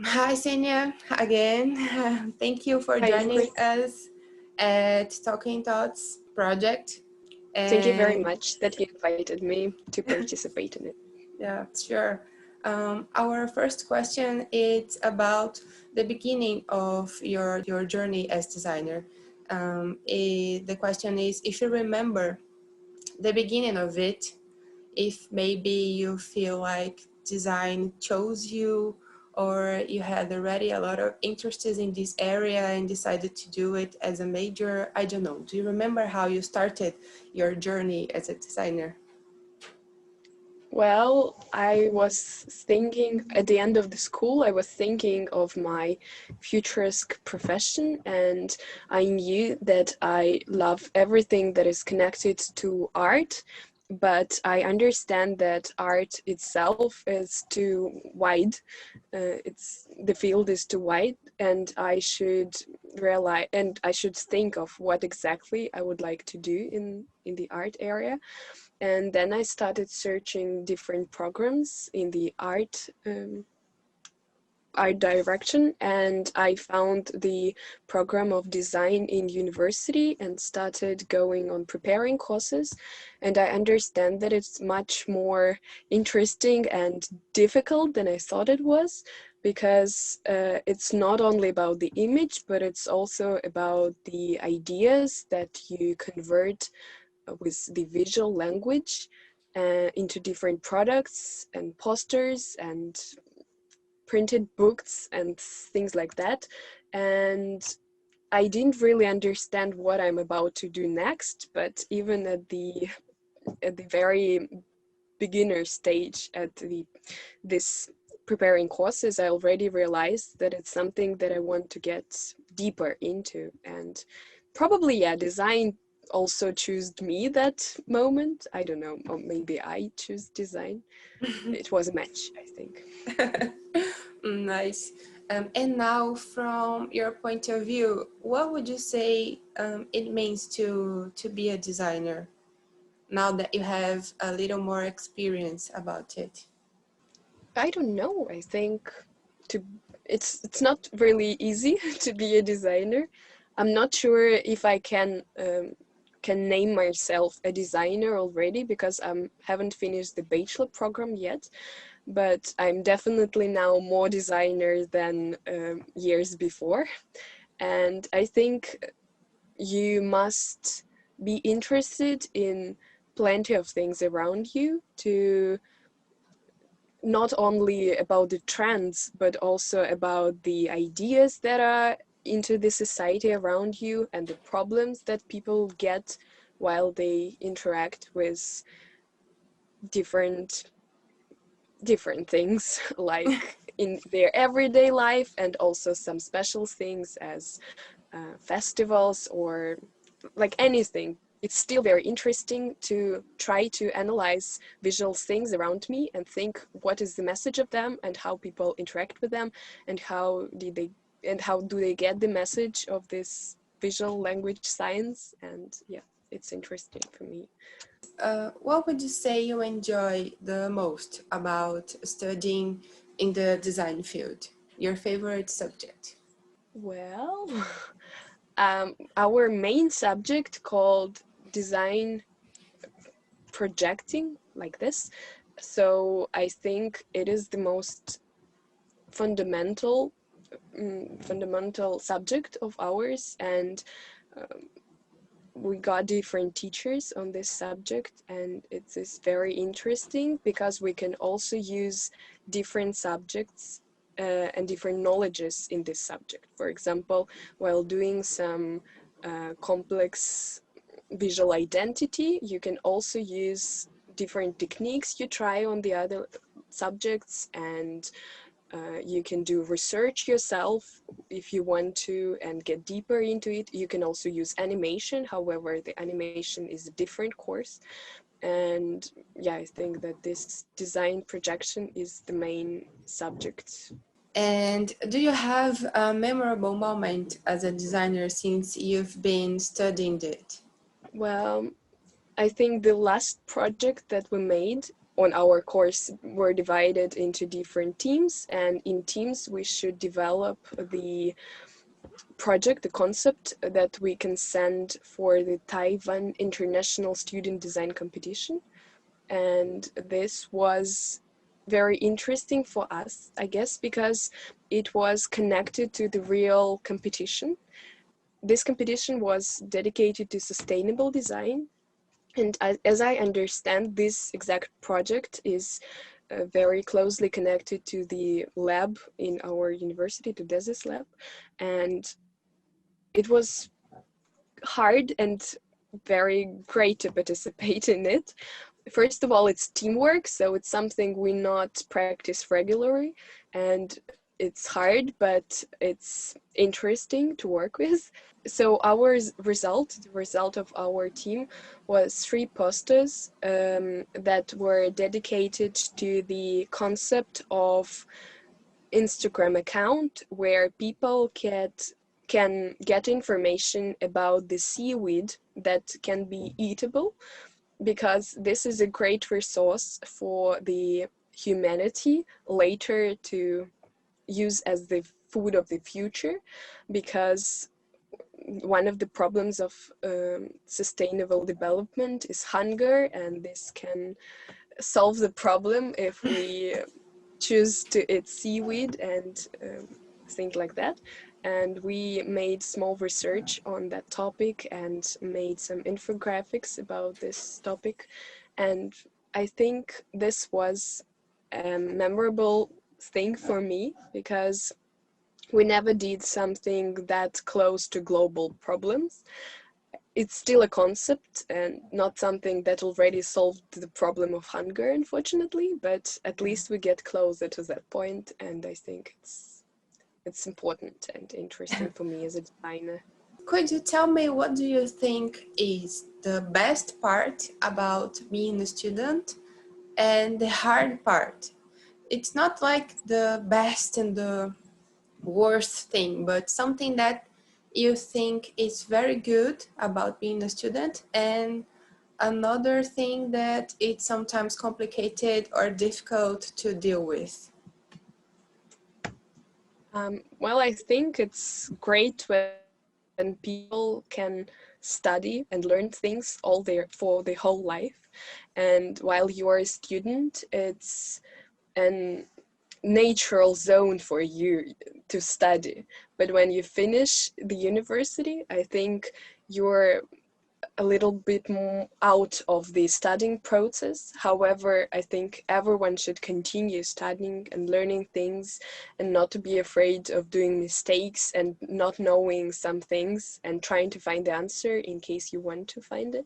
Hi, Ksenia, again. Thank you for Hi, joining Ingrid. us at Talking Thoughts project. Thank you very And much that you invited me to participate in it. yeah, sure. Our first question is about the beginning of your journey as designer. The question is if you remember the beginning of it, if maybe you feel like design chose you, or you had already a lot of interests in this area and decided to do it as a major. I don't know. Do you remember how you started your journey as a designer? Well, I was thinking at the end of the school, I was thinking of my futuristic profession, and I knew that I love everything that is connected to art. But I understand that art itself is too wide. The field is too wide, and I should realize and I should think of what exactly I would like to do in the art area. And then I started searching different programs in the art direction, and I found the program of design in university and started going on preparing courses. And I understand that it's much more interesting and difficult than I thought it was, because it's not only about the image, but it's also about the ideas that you convert with the visual language into different products and posters and printed books and things like that. And I didn't really understand what I'm about to do next, but even at the very beginner stage at this preparing courses, I already realized that it's something that I want to get deeper into. And probably, yeah, design also chose me that moment. I don't know, or maybe I choose design. It was a match, I think. Nice. And now, from your point of view, what would you say it means to be a designer now that you have a little more experience about it? I don't know. I think to it's not really easy to be a designer. I'm not sure if I can name myself a designer already, because I haven't finished the bachelor program yet. But I'm definitely now more designer than years before, and I think you must be interested in plenty of things around you, to not only about the trends, but also about the ideas that are into the society around you and the problems that people get while they interact with different different things like in their everyday life, and also some special things as festivals or like anything. It's still very interesting to try to analyze visual things around me and think what is the message of them and how people interact with them, and how do they get the message of this visual language science. And yeah, it's interesting for me. What would you say you enjoy the most about studying in the design field? Your favorite subject? Well, our main subject called design projecting, like this. So I think it is the most fundamental fundamental subject of ours, and um, we got different teachers on this subject, and it is very interesting because we can also use different subjects and different knowledges in this subject. For example, while doing some complex visual identity, you can also use different techniques you try on the other subjects, and you can do research yourself if you want to and get deeper into it. You can also use animation, however, the animation is a different course. And yeah, I think that this design projection is the main subject. And do you have a memorable moment as a designer since you've been studying it? Well, I think the last project that we made on our course were divided into different teams, and in teams we should develop the project, the concept that we can send for the Taiwan International Student Design Competition. And this was very interesting for us, I guess, because it was connected to the real competition. This competition was dedicated to sustainable design. And as I understand, this exact project is very closely connected to the lab in our university, the DESIS lab. And it was hard and very great to participate in it. First of all, it's teamwork, so it's something we not practice regularly, and it's hard, but it's interesting to work with. So our result, the result of our team, was 3 posters that were dedicated to the concept of Instagram account where people can get information about the seaweed that can be eatable, because this is a great resource for the humanity later to use as the food of the future, because one of the problems of sustainable development is hunger, and this can solve the problem if we choose to eat seaweed and think like that. And we made small research on that topic and made some infographics about this topic. And I think this was a memorable thing for me, because we never did something that close to global problems. It's still a concept and not something that already solved the problem of hunger, unfortunately, but at least we get closer to that point, and I think it's important and interesting for me as a designer. Could you tell me, what do you think is the best part about being a student and the hard part? It's not like the best and the worst thing, but something that you think is very good about being a student, and another thing that it's sometimes complicated or difficult to deal with. Well, I think it's great when people can study and learn things for their whole life. And while you're a student, it's an natural zone for you to study. But when you finish the university, I think you're a little bit more out of the studying process. However, I think everyone should continue studying and learning things, and not to be afraid of doing mistakes and not knowing some things and trying to find the answer in case you want to find it.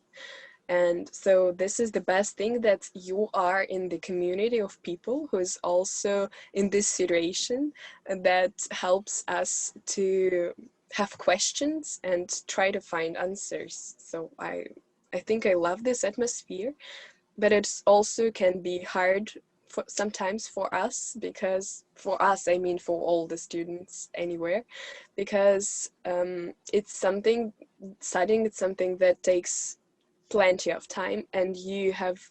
And so this is the best thing, that you are in the community of people who is also in this situation, and that helps us to have questions and try to find answers. So I think I love this atmosphere, but it also can be hard sometimes for us, because for us, I mean for all the students anywhere, because it's something, studying is something that takes plenty of time, and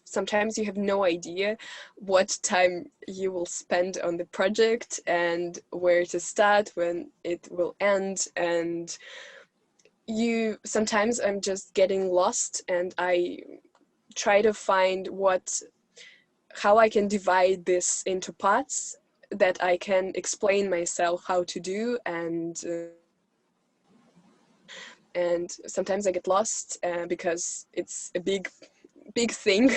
sometimes you have no idea what time you will spend on the project and where to start, when it will end. And sometimes I'm just getting lost, and I try to find how I can divide this into parts that I can explain myself how to do. And sometimes I get lost because it's a big thing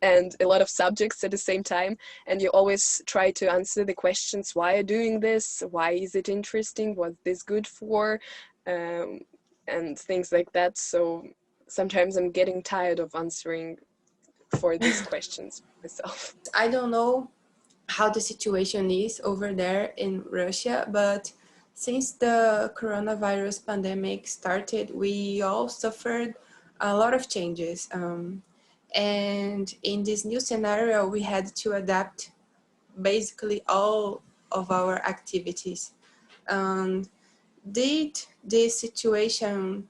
and a lot of subjects at the same time, and you always try to answer the questions: why are you doing this, why is it interesting, what's this good for, and things like that. So sometimes I'm getting tired of answering for these questions myself. I don't know how the situation is over there in Russia, but since the coronavirus pandemic started, we all suffered a lot of changes. And in this new scenario, we had to adapt basically all of our activities. Um,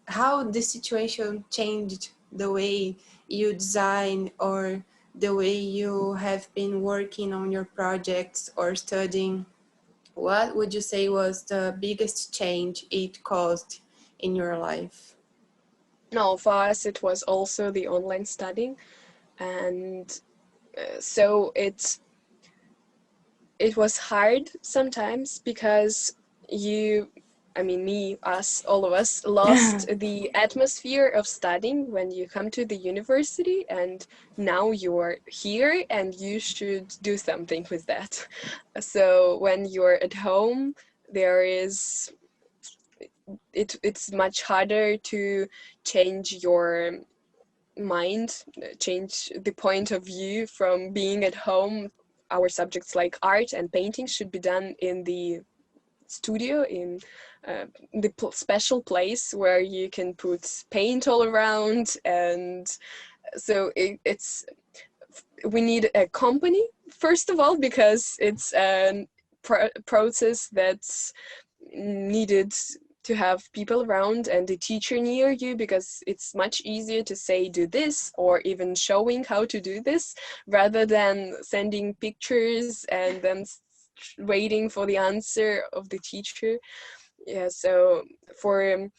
how this situation changed the way you design or the way you have been working on your projects or studying, what would you say was the biggest change it caused in your life? No, for us it was also the online studying, and so it was hard sometimes because you, I mean, me, us, all of us lost the atmosphere of studying when you come to the university, and now you're here and you should do something with that. So when you're at home, there is it's much harder to change your mind, change the point of view from being at home. Our subjects like art and painting should be done in the studio, in the special place where you can put paint all around. And so it's we need a company, first of all, because it's a process that's needed to have people around and a teacher near you, because it's much easier to say do this or even showing how to do this rather than sending pictures and then waiting for the answer of the teacher. Yeah, so for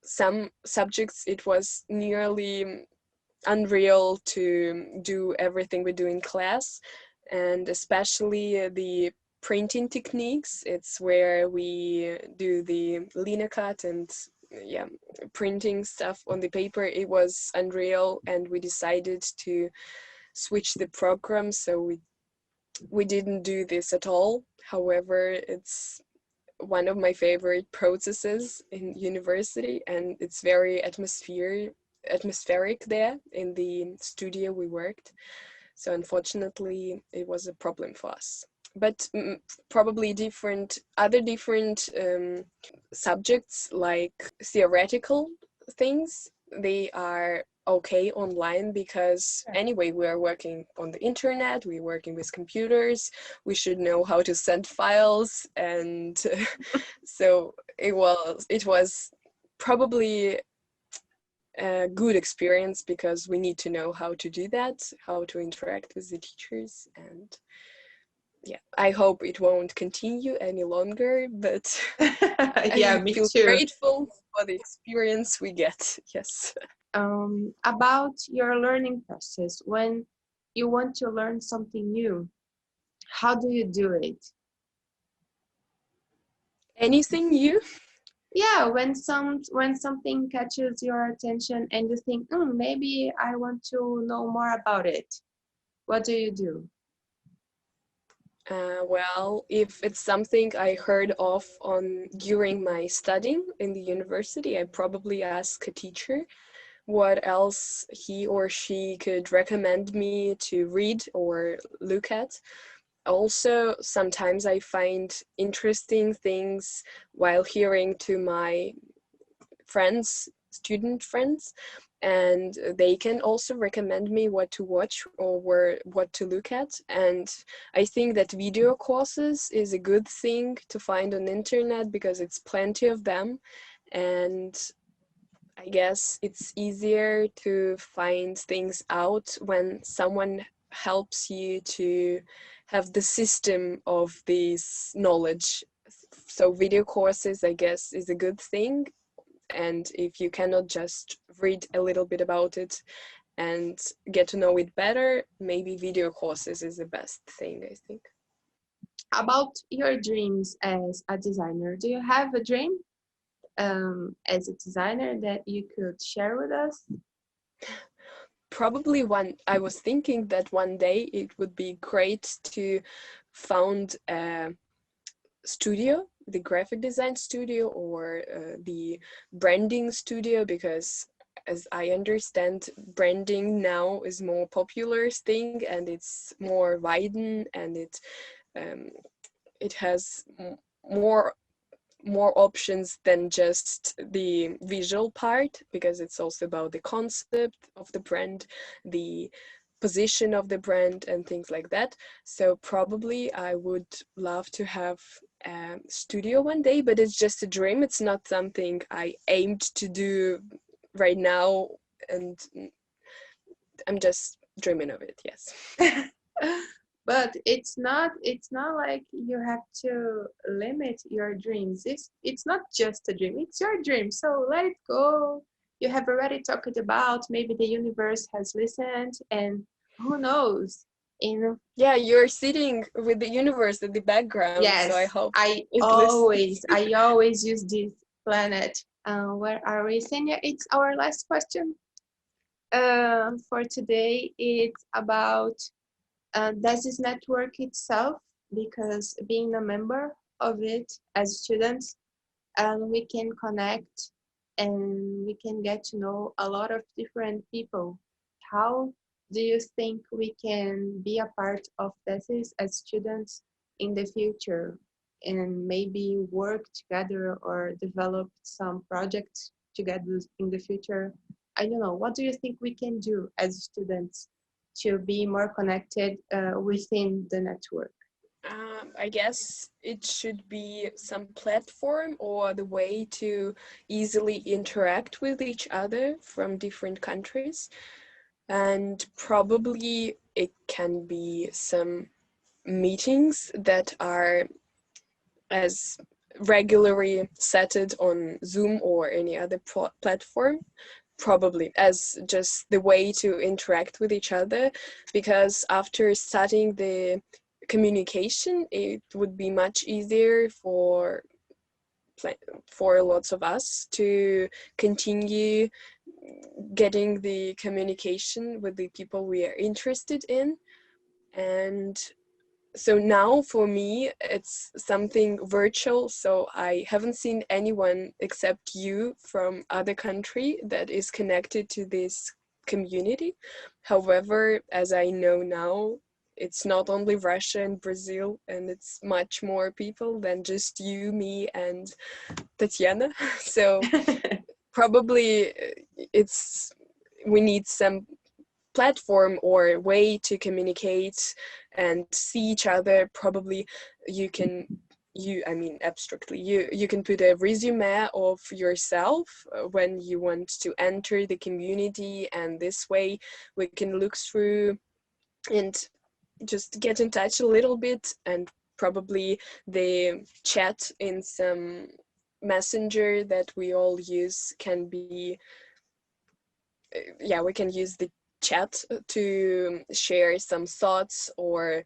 some subjects it was nearly unreal to do everything we do in class, and especially the printing techniques. It's where we do the lino cut and yeah, printing stuff on the paper. It was unreal, and we decided to switch the program, so we didn't do this at all. However, it's one of my favorite processes in university, and it's very atmospheric there in the studio we worked. So unfortunately, it was a problem for us. But probably other different subjects like theoretical things, they are okay online, because anyway we are working on the internet, we're working with computers, we should know how to send files, and so it was probably a good experience, because we need to know how to do that, how to interact with the teachers. And yeah, I hope it won't continue any longer, but Yeah, I me feel too. grateful for the experience we get. Yes. About your learning process, when you want to learn something new, how do you do it? Anything new? Yeah, when something catches your attention and you think, maybe I want to know more about it, what do you do? Well, if it's something I heard of on during my studying in the university, I probably ask a teacher what else he or she could recommend me to read or look at. Also, sometimes I find interesting things while hearing to my friends, student friends, and they can also recommend me what to watch or what to look at. And I think that video courses is a good thing to find on the internet, because it's plenty of them, and I guess it's easier to find things out when someone helps you to have the system of this knowledge. So video courses, I guess, is a good thing. And if you cannot just read a little bit about it and get to know it better, maybe video courses is the best thing, I think. About your dreams as a designer, do you have a dream as a designer that you could share with us? Probably I was thinking that one day it would be great to found a studio, the graphic design studio, or the branding studio, because as I understand, branding now is more popular thing, and it's more widen, and um, it has more options than just the visual part, because it's also about the concept of the brand, the position of the brand, and things like that. So probably I would love to have a studio one day, but it's just a dream. It's not something I aimed to do right now, and I'm just dreaming of it, yes. But it's not like you have to limit your dreams. It's not just a dream, it's your dream, so let it go. You have already talked about, maybe the universe has listened, and who knows, in Yeah, you're sitting with the universe in the background, so I yes, hope it listens. I always use this planet. Where are we, Senia? It's our last question for today. It's about DESIS network itself, because being a member of it as students, we can connect and we can get to know a lot of different people. How do you think we can be a part of DESIS as students in the future, and maybe work together or develop some projects together in the future? I don't know. What do you think we can do as students to be more connected within the network? I guess it should be some platform or the way to easily interact with each other from different countries. And probably it can be some meetings that are as regularly setted on Zoom or any other platform, probably as just the way to interact with each other, because after starting the communication, it would be much easier for lots of us to continue getting the communication with the people we are interested in. And so now for me, it's something virtual. So I haven't seen anyone except you from other country that is connected to this community. However, as I know now, it's not only Russia and Brazil, and it's much more people than just you, me, and Tatiana. So probably it's we need some platform or way to communicate and see each other. Probably you can I mean abstractly, you can put a resume of yourself when you want to enter the community, and this way we can look through and just get in touch a little bit. And probably the chat in some messenger that we all use can be yeah, we can use the chat to share some thoughts or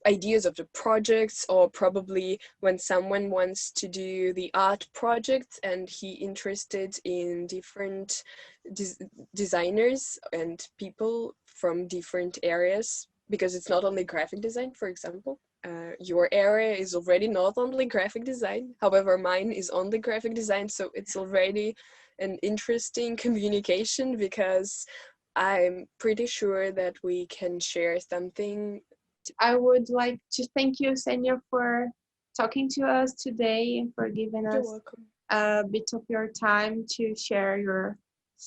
ideas of the projects, or probably when someone wants to do the art project and he interested in different designers and people from different areas, because it's not only graphic design, for example. Your area is already not only graphic design, however mine is only graphic design, so it's already an interesting communication, because I'm pretty sure that we can share something. I would like to thank you, Senya, for talking to us today and for giving You're us welcome. a bit of your time to share your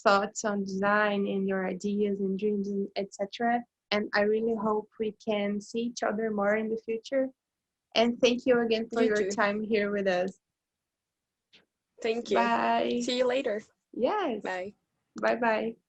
thoughts on design and your ideas and dreams and etc. And I really hope we can see each other more in the future. And thank you again for You your too. time here with us. Thank you. Bye. See you later. Yes. Bye. Bye bye.